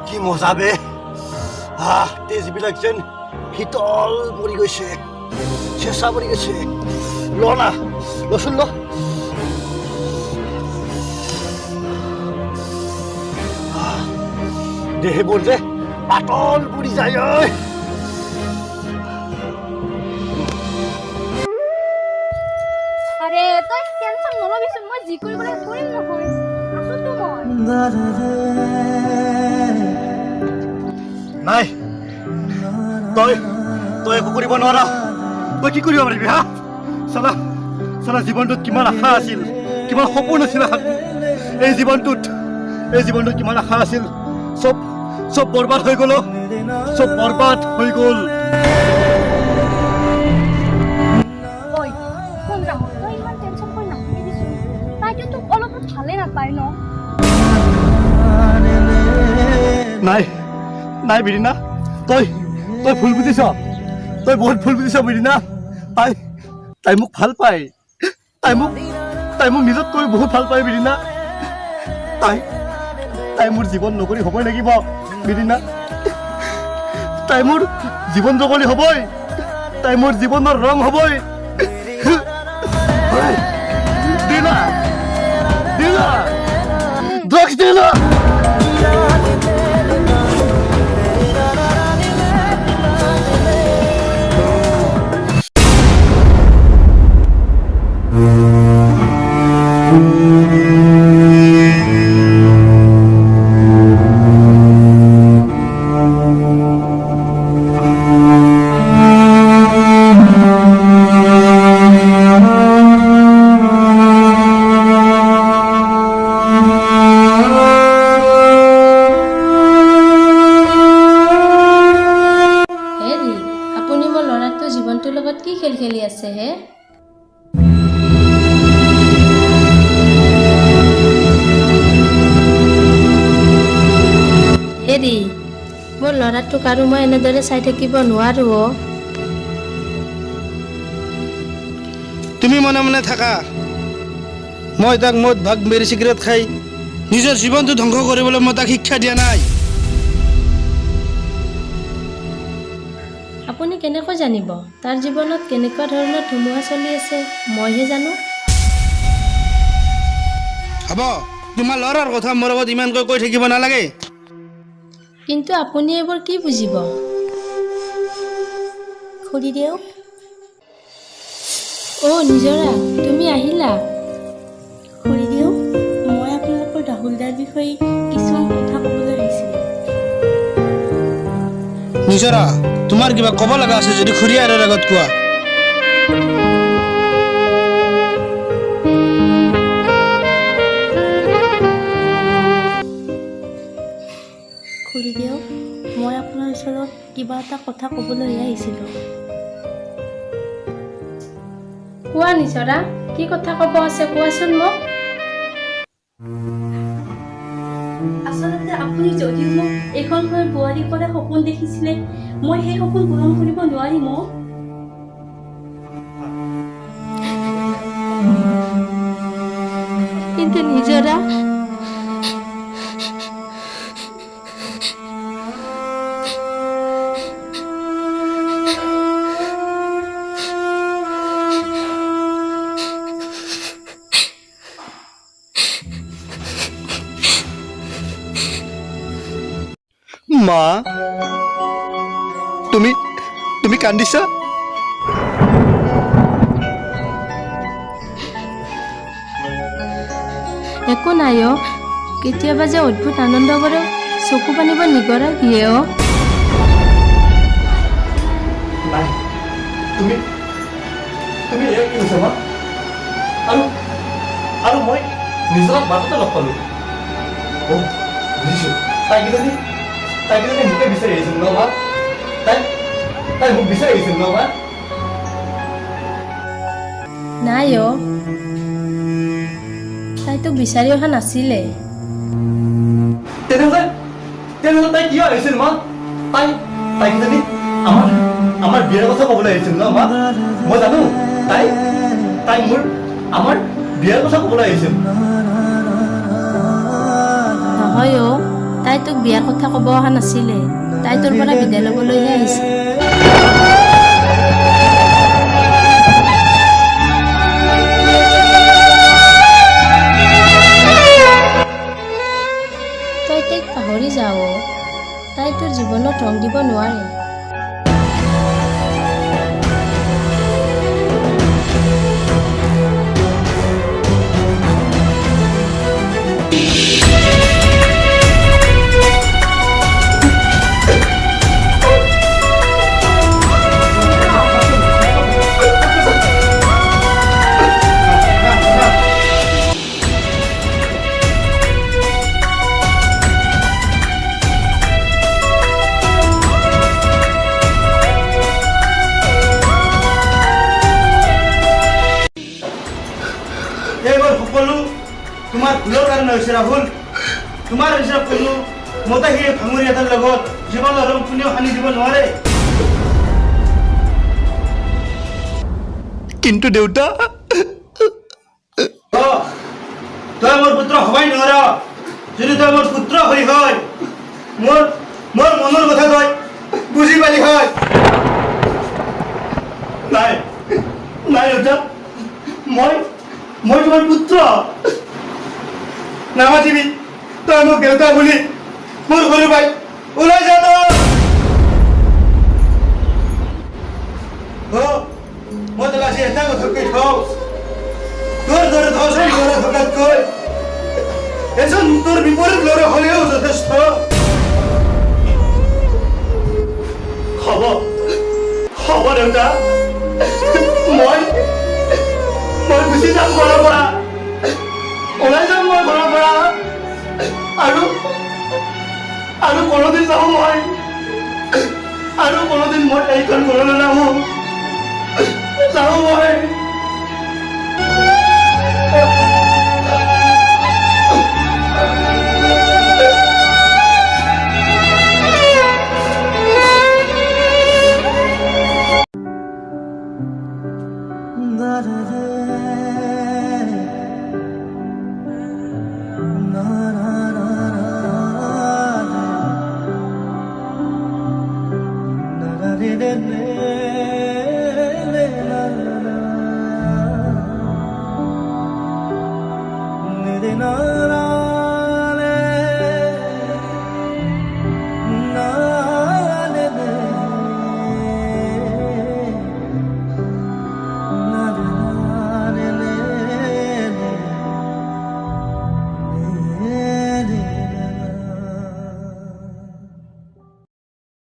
কি মজা বে তেজবিলাক যেন শীতল পৰি গৈছে চেঁচা পৰি গৈছে ল না লচোন ল দেহবোৰ যে পাতল পৰি যায় ঐ আৰে তই টেনশন নলবিচোন মই জি কৰিবলৈ কৰিম নহয় আছো তো মই নাই তই তই একো কৰিব নোৱাৰা তই কি কৰিব পাৰিবি হা চালা চালা জীৱনটোত কিমান আশা আছিল কিমান সপোন আছিল এই জীৱনটোত কিমান আশা আছিল চব বৰবাদ হৈ গ'ল চব বৰবাদ হৈ গ'ল ঐ কোন ৰাম তই ইমান টেনশন কৰি নাথাকিবিচোন তাইতো তোক অলপো ভালে নাপায় ন নাই বিৰিনা তই ভুল বুজিছ তই বহুত ভুল বুজিছ বিৰিনা তাই মোক ভাল পায় তাই মোক নিজতকৈ বহুত ভাল পায় বিৰিনা তাই মোৰ জীৱন নকৰি হ'বই লাগিব বিৰিনা তাই মোৰ জীৱন জগলি হ'বই তাই মোৰ জীৱনৰ ৰং হ'বই দিলা ড্ৰাগছ দিলা খেলি আছে হে হেৰি মোৰ ল'ৰাটোক আৰু মই এনেদৰে চাই থাকিব নোৱাৰো তুমি মনে মনে থাকা মই তাক মদ ভাগ মেৰি চিগাৰেট খাই নিজৰ জীৱনটো ধ্বংস কৰিবলৈ মই তাক শিক্ষা দিয়া নাই আপুনি কেনেকৈ জানিব তাৰ জীৱনত কেনেকুৱা ধৰণৰ ধুমুহা চলি আছে মইহে জানো হ'ব তোমাৰ ল'ৰাৰ কথা মোৰ লগত ইমানকৈ কৈ থাকিব নালাগে কিন্তু আপুনি এইবোৰ কি বুজিব খুলি দিও নিজৰা তুমি আহিলা খুলি দিও মই আপোনালোকৰ ৰাহুলদাৰ বিষয়ে কিছুমান কথা ক'বলৈ আহিছিলোঁ নিজৰা তোমাৰ কিবা ক'ব লগা আছে যদি খুৰীয়াৰৰ আগত কোৱা খুলি দিও মই আপোনাৰ ওচৰত কিবা এটা কথা ক'বলৈ আহিছিলোঁ কোৱা নিজৰা কি কথা ক'ব আছে কোৱাচোন মোক আচলতে আপুনি যদিও মোক এখন ঘৰ বোৱাৰী কৰা সপোন দেখিছিলে মই সেই সপোন পূৰণ কৰিব নোৱাৰিম কিন্তু নিজৰা মা তুমি কান্দিছা একো নাই কেতিয়াবা যে অদ্ভুত আনন্দ কৰে চকু পানিব নিগৰা দিয়ে তুমি তুমি এয়া কি কৈছা মা আৰু আৰু মই নিজৰ বাটতে লগ পালোঁ অ' বুজিছোঁ তাইকেইজনী মোকে বিচাৰি আহিছিল ন মা তাই মোক বিচাৰি আহিছিল ন মা নাই অ' তাই তোক বিচাৰি অহা নাছিলে। তেনেহ'লে তাই কিয় আহিছিল মা তাইকেইজনী আমাৰ বিয়াৰ কথা ক'বলৈ আহিছিল ন মা মই জানো তাই আমাৰ বিয়াৰ কথা ক'বলৈ আহিছিল নহয় অ' তাই তোক বিয়াৰ কথা ক'ব অহা নাছিলে, তাই তোৰ পৰা বিদায় ল'বলৈহে আহিছিল। তই তাইক পাহৰি যাৱ অ'। তাই তোৰ জীৱনত ৰং দিব নোৱাৰে। এইবোৰ সকলো তোমাৰ ভুলৰ কাৰণে হৈছে ৰাহুল। তোমাৰ নিচিনা কোনো মতা সেই ভাঙৰি এটাৰ লগত জীৱনৰ ৰং কোনেও সানি দিব নোৱাৰে। কিন্তু দেউতা তই মোৰ পুত্ৰ হবাই নোৱাৰ। যদি তই মোৰ পুত্ৰ হৈ হয় মোৰ মনৰ কথা তই বুজি পালি হয়। নাই দেউতা মই তোমাৰ পুত্ৰ নামাতিবি তই মোক দেউতা বুলি। মোৰ ঘৰৰ পাই ওলাই যা তই। মই তোক আজি এটা কথা কৈ থওঁ, তোৰ দৰে 10জন ল'ৰা থকাতকৈ এজন তোৰ বিপৰীত ল'ৰা হ'লেও যথেষ্ট। হ'ব দেউতা মই গুচি যাম ঘৰৰ পৰা ওলাই যাম মই ঘৰৰ পৰা আৰু কোনোদিন যাওঁ মই আৰু কোনোদিন মই এইখন ঘৰলৈ নাহোঁ যাওঁ মই na na na na